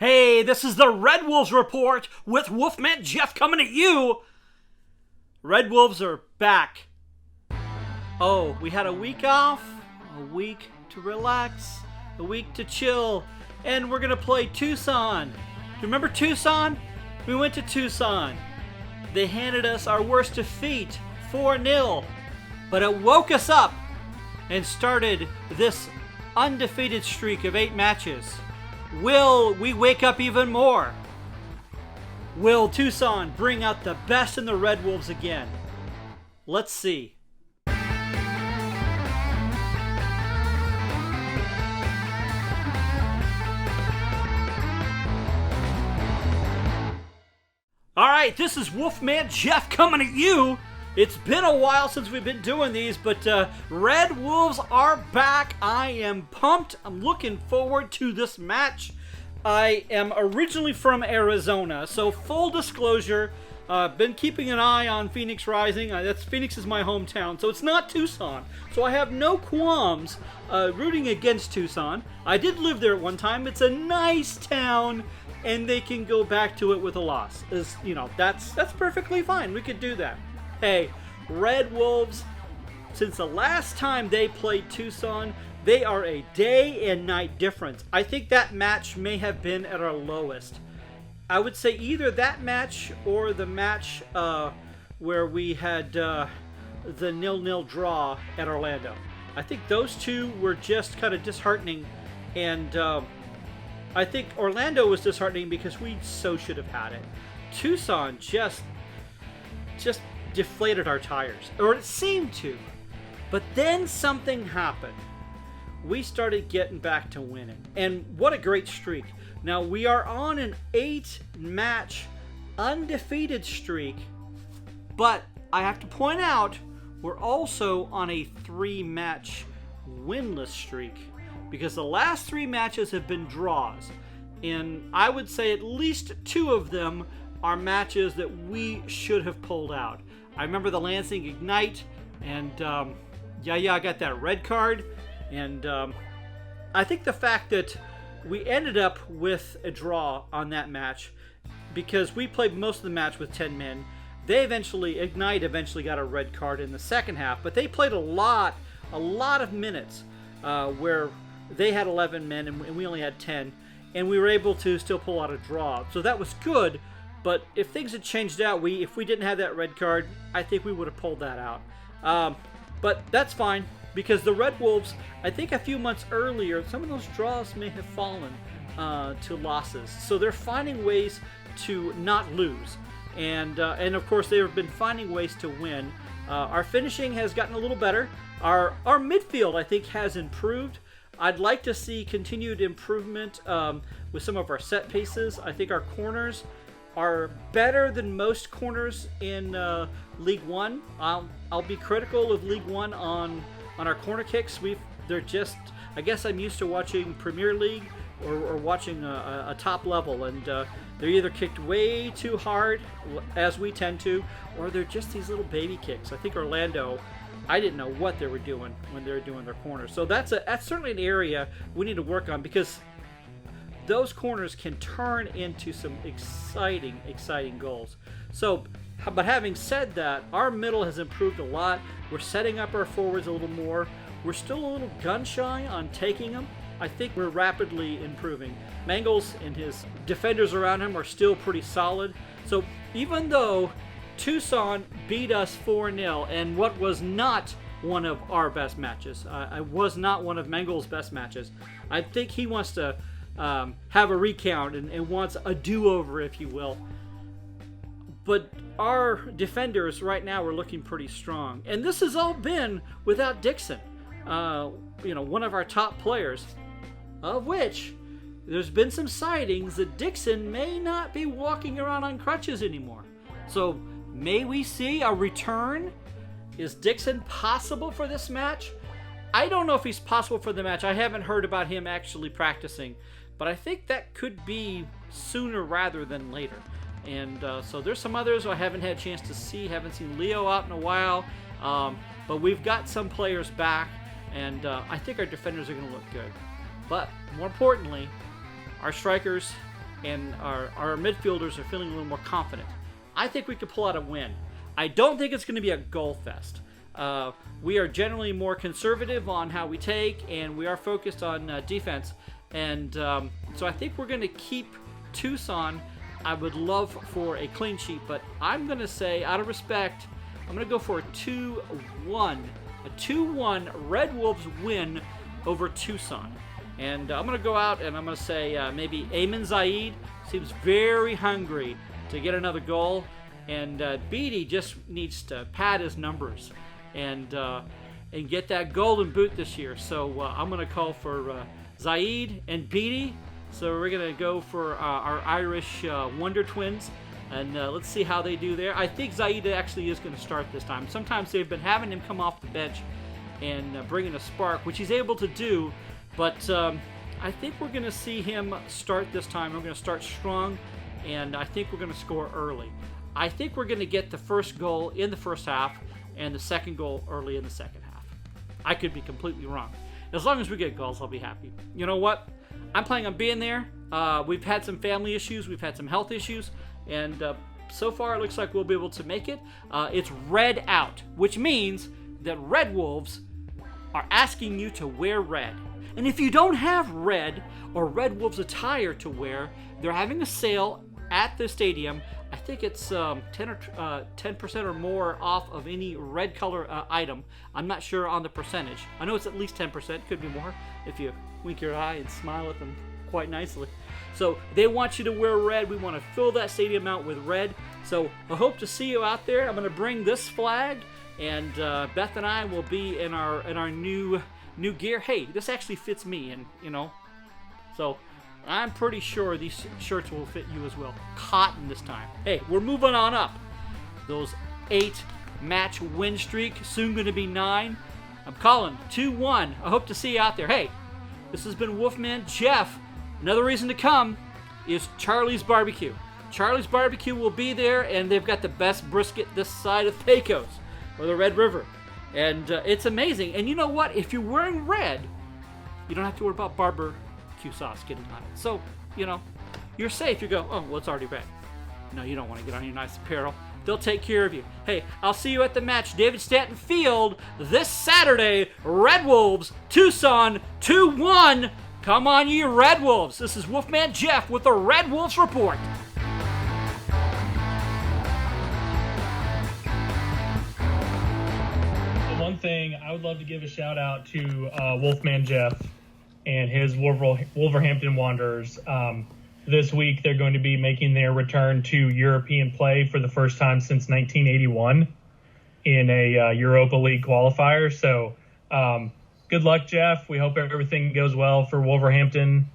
Hey, this is the Red Wolves Report with Wolfman Jeff coming at you. Red Wolves are back. Oh, we had a week off, a week to relax, a week to chill, and we're going to play Tucson. Do you remember Tucson? We went to Tucson. They handed us our worst defeat, 4-0. But it woke us up and started this undefeated streak of 8 matches. Will we wake up even more? Will Tucson bring out the best in the Red Wolves again? Let's see. Alright, this is Wolfman Jeff coming at you. It's been a while since we've been doing these, but Red Wolves are back. I am pumped. I'm looking forward to this match. I am originally from Arizona, so full disclosure, been keeping an eye on Phoenix Rising. Phoenix is my hometown, so it's not Tucson. So I have no qualms rooting against Tucson. I did live there at one time. It's a nice town, and they can go back to it with a loss. That's perfectly fine. We could do that. Hey, Red Wolves, since the last time they played Tucson, they are a day and night difference. I think that match may have been at our lowest. I would say either that match or the match where we had the 0-0 draw at Orlando. I think those two were just kind of disheartening, and I think Orlando was disheartening because we so should have had it. Tucson just deflated our tires, or it seemed to. But then something happened. We started getting back to winning, and what a great streak. Now we are on an 8-match undefeated streak, but I have to point out we're also on a 3-match winless streak, because the last 3 matches have been draws, and I would say at least 2 of them are matches that we should have pulled out. I remember the Lansing Ignite, and I got that red card, and I think the fact that we ended up with a draw on that match, because we played most of the match with 10 men. Ignite eventually got a red card in the second half, but they played a lot of minutes where they had 11 men and we only had 10, and we were able to still pull out a draw. So that was good. But if things had changed out, if we didn't have that red card, I think we would have pulled that out. But that's fine, because the Red Wolves, I think a few months earlier, some of those draws may have fallen to losses. So they're finding ways to not lose. And of course, they've been finding ways to win. Our finishing has gotten a little better. Our midfield, I think, has improved. I'd like to see continued improvement with some of our set pieces. I think our corners are better than most corners in League One. I'll be critical of League One on our corner kicks. I guess I'm used to watching Premier League or watching a top level, and they're either kicked way too hard, as we tend to, or they're just these little baby kicks. I think Orlando, I didn't know what they were doing when they were doing their corners. So that's certainly an area we need to work on, because those corners can turn into some exciting goals. So, but having said that, our middle has improved a lot. We're setting up our forwards a little more. We're still a little gun shy on taking them. I think we're rapidly improving. Mangles and his defenders around him are still pretty solid. So even though Tucson beat us 4-0, and what was not one of our best matches, I was not one of Mangles' best matches, I think he wants to have a recount and wants a do-over, if you will. But our defenders right now are looking pretty strong, and this has all been without Dixon, one of our top players, of which there's been some sightings that Dixon may not be walking around on crutches anymore. So may we see a return? Is Dixon possible for this match? I don't know if he's possible for the match. I haven't heard about him actually practicing, but I think that could be sooner rather than later. And so there's some others I haven't had a chance to see. Haven't seen Leo out in a while. But we've got some players back, and I think our defenders are going to look good. But more importantly, our strikers, and our midfielders are feeling a little more confident, I think we could pull out a win. I don't think it's going to be a goal fest. We are generally more conservative on how we take, and we are focused on defense. And so I think we're going to keep Tucson. I would love for a clean sheet, but I'm going to say, out of respect, I'm going to go for a 2-1. A 2-1 Red Wolves win over Tucson. And I'm going to go out and I'm going to say maybe Ayman Zaid seems very hungry to get another goal. And Beatty just needs to pad his numbers and get that golden boot this year. So I'm going to call for Zaid and Beatty. So we're going to go for our Irish Wonder Twins. And let's see how they do there. I think Zaid actually is going to start this time. Sometimes they've been having him come off the bench and bringing a spark, which he's able to do. But I think we're going to see him start this time. We're going to start strong, and I think we're going to score early. I think we're going to get the first goal in the first half and the second goal early in the second half. I could be completely wrong. As long as we get goals, I'll be happy. You know what? I'm planning on being there. We've had some family issues. We've had some health issues. And so far, it looks like we'll be able to make it. It's red out, which means that Red Wolves are asking you to wear red. And if you don't have red or Red Wolves attire to wear, they're having a sale at the stadium. I think it's 10% or more off of any red color item. I'm not sure on the percentage. I know it's at least 10%. Could be more if you wink your eye and smile at them quite nicely. So they want you to wear red. We want to fill that stadium out with red. So I hope to see you out there. I'm going to bring this flag, and Beth and I will be in our new gear. Hey, this actually fits me, and so I'm pretty sure these shirts will fit you as well. Cotton this time. Hey, we're moving on up. Those 8-match win streak, soon going to be 9. I'm calling 2-1. I hope to see you out there. Hey, this has been Wolfman Jeff. Another reason to come is Charlie's Barbecue. Charlie's Barbecue will be there, and they've got the best brisket this side of Pecos, or the Red River. And it's amazing. And you know what? If you're wearing red, you don't have to worry about barbecue sauce getting on it. So, you're safe. You go, oh, well, it's already red. No, you don't want to get on your nice apparel. They'll take care of you. Hey, I'll see you at the match, David Stanton Field, this Saturday. Red Wolves, Tucson, 2-1. Come on, you Red Wolves. This is Wolfman Jeff with the Red Wolves Report. One thing, I would love to give a shout out to Wolfman Jeff and his Wolverhampton Wanderers. This week, they're going to be making their return to European play for the first time since 1981 in a Europa League qualifier. So good luck, Jeff. We hope everything goes well for Wolverhampton